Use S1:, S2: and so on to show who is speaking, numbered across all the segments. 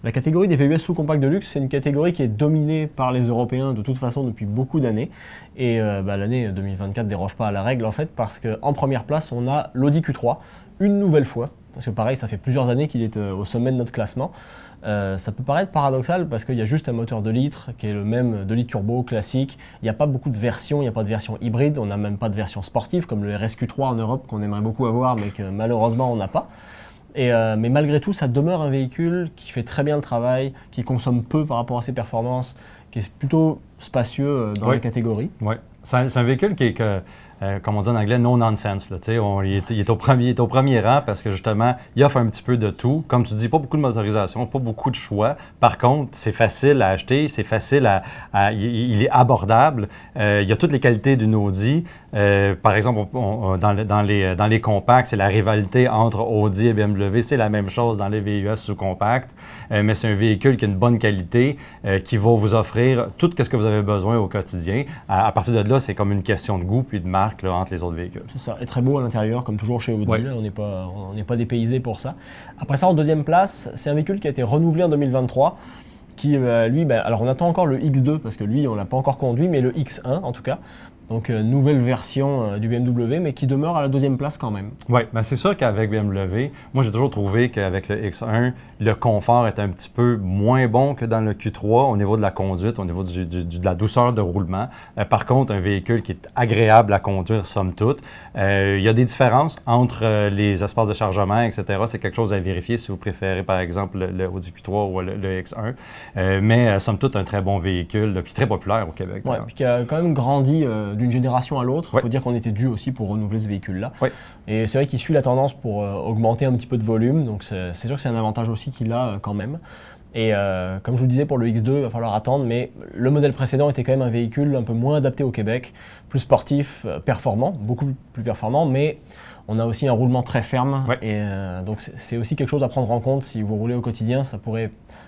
S1: La catégorie des VUS sous-compacts de luxe, c'est une catégorie qui est dominée par les Européens de toute façon depuis beaucoup d'années. Et l'année 2024 ne déroge pas à la règle en fait, parce qu'en première place, on a l'Audi Q3, une nouvelle fois. Parce que pareil, ça fait plusieurs années qu'il est au sommet de notre classement. Ça peut paraître paradoxal parce qu'il y a juste un moteur 2 litres qui est le même 2 litres turbo classique. Il n'y a pas beaucoup de versions, il n'y a pas de version hybride, on n'a même pas de version sportive comme le RSQ3 en Europe qu'on aimerait beaucoup avoir mais que malheureusement on n'a pas. Mais malgré tout, ça demeure un véhicule qui fait très bien le travail, qui consomme peu par rapport à ses performances, qui est plutôt spacieux dans la catégorie.
S2: Oui, c'est un véhicule qui est, comme on dit en anglais, no nonsense. Là, il est au premier rang parce que justement, il offre un petit peu de tout. Comme tu dis, pas beaucoup de motorisation, pas beaucoup de choix. Par contre, c'est facile à acheter, c'est facile il est abordable. Il a toutes les qualités d'une Audi. Par exemple, dans les compacts, c'est la rivalité entre Audi et BMW. C'est la même chose dans les VUS sous-compacts. Mais c'est un véhicule qui a une bonne qualité, qui va vous offrir tout ce que vous avez besoin au quotidien. À partir de là, c'est comme une question de goût puis de marque là, entre les autres véhicules.
S1: C'est ça, et très beau à l'intérieur, comme toujours chez Audi. On n'est pas dépaysé pour ça. Après ça, en deuxième place, c'est un véhicule qui a été renouvelé en 2023. Qui, lui, alors on attend encore le X2 parce que lui, on ne l'a pas encore conduit, mais le X1 en tout cas. Donc, nouvelle version du BMW, mais qui demeure à la deuxième place quand même.
S2: Oui, ben c'est sûr qu'avec BMW, moi j'ai toujours trouvé qu'avec le X1, le confort est un petit peu moins bon que dans le Q3 au niveau de la conduite, au niveau de la douceur de roulement. Par contre, un véhicule qui est agréable à conduire, somme toute. Il y a des différences entre les espaces de chargement, etc. C'est quelque chose à vérifier si vous préférez, par exemple, le Audi Q3 ou le X1. Mais somme toute, un très bon véhicule, puis très populaire au Québec.
S1: Oui, puis qui a quand même grandi d'une génération à l'autre. Il faut dire qu'on était dû aussi pour renouveler ce véhicule-là. Et c'est vrai qu'il suit la tendance pour augmenter un petit peu de volume. Donc c'est sûr que c'est un avantage aussi qu'il a quand même. Et comme je vous le disais, pour le X2, il va falloir attendre. Mais le modèle précédent était quand même un véhicule un peu moins adapté au Québec, plus sportif, performant, beaucoup plus performant. Mais on a aussi un roulement très ferme. Et donc c'est aussi quelque chose à prendre en compte si vous roulez au quotidien.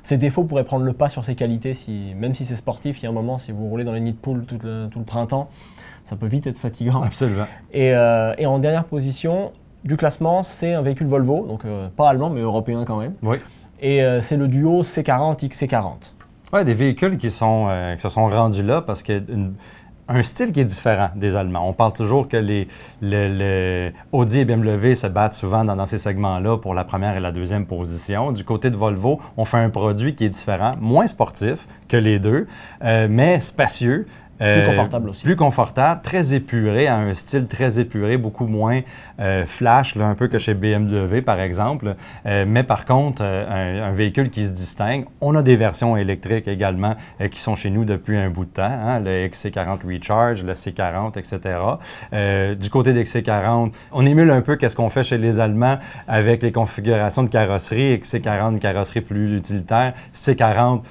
S1: Ses défauts pourraient prendre le pas sur ses qualités, même si c'est sportif. Il y a un moment, si vous roulez dans les nids de poules tout le printemps, ça peut vite être fatigant.
S2: Absolument.
S1: Et en dernière position du classement, c'est un véhicule Volvo, donc pas allemand, mais européen quand même.
S2: Oui.
S1: Et c'est le duo C40 XC40.
S2: Oui, des véhicules qui se sont rendus là parce que un style qui est différent des Allemands. On parle toujours que les Audi et BMW se battent souvent dans ces segments-là pour la première et la deuxième position. Du côté de Volvo, on fait un produit qui est différent, moins sportif que les deux, mais spacieux.
S1: Plus confortable aussi.
S2: Plus confortable, très épuré, à un style très épuré, beaucoup moins flash, là, un peu que chez BMW par exemple. Mais par contre, un véhicule qui se distingue. On a des versions électriques également qui sont chez nous depuis un bout de temps, hein, le XC40 Recharge, le C40, etc. Du côté des XC40, on émule un peu qu'est-ce qu'on fait chez les Allemands avec les configurations de carrosserie. XC40, carrosserie plus utilitaire. C40,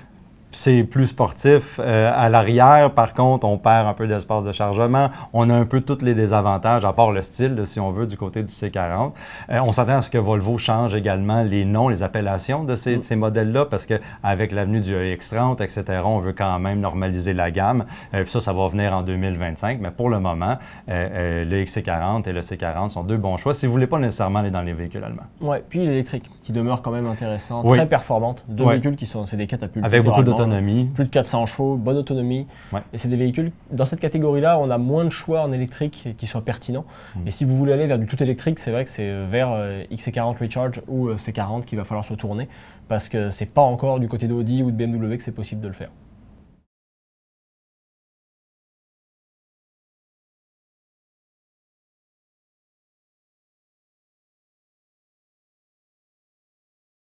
S2: c'est plus sportif. À l'arrière, par contre, on perd un peu d'espace de chargement. On a un peu tous les désavantages, à part le style, là, si on veut, du côté du C40. On s'attend à ce que Volvo change également les noms, les appellations de ces modèles-là, parce qu'avec l'avenue du EX30, etc., on veut quand même normaliser la gamme. Puis ça va venir en 2025. Mais pour le moment, le XC40 et le C40 sont deux bons choix si vous ne voulez pas nécessairement aller dans les véhicules allemands.
S1: Oui, puis l'électrique, qui demeure quand même intéressant, très performante. Deux véhicules qui sont, c'est des catapultes.
S2: Avec beaucoup d'autonomie.
S1: Plus de 400 chevaux, bonne autonomie. Et c'est des véhicules, dans cette catégorie-là, on a moins de choix en électrique qui soient pertinents. Et si vous voulez aller vers du tout électrique, c'est vrai que c'est vers XC40 Recharge ou C40 qu'il va falloir se tourner parce que c'est pas encore du côté d'Audi ou de BMW que c'est possible de le faire.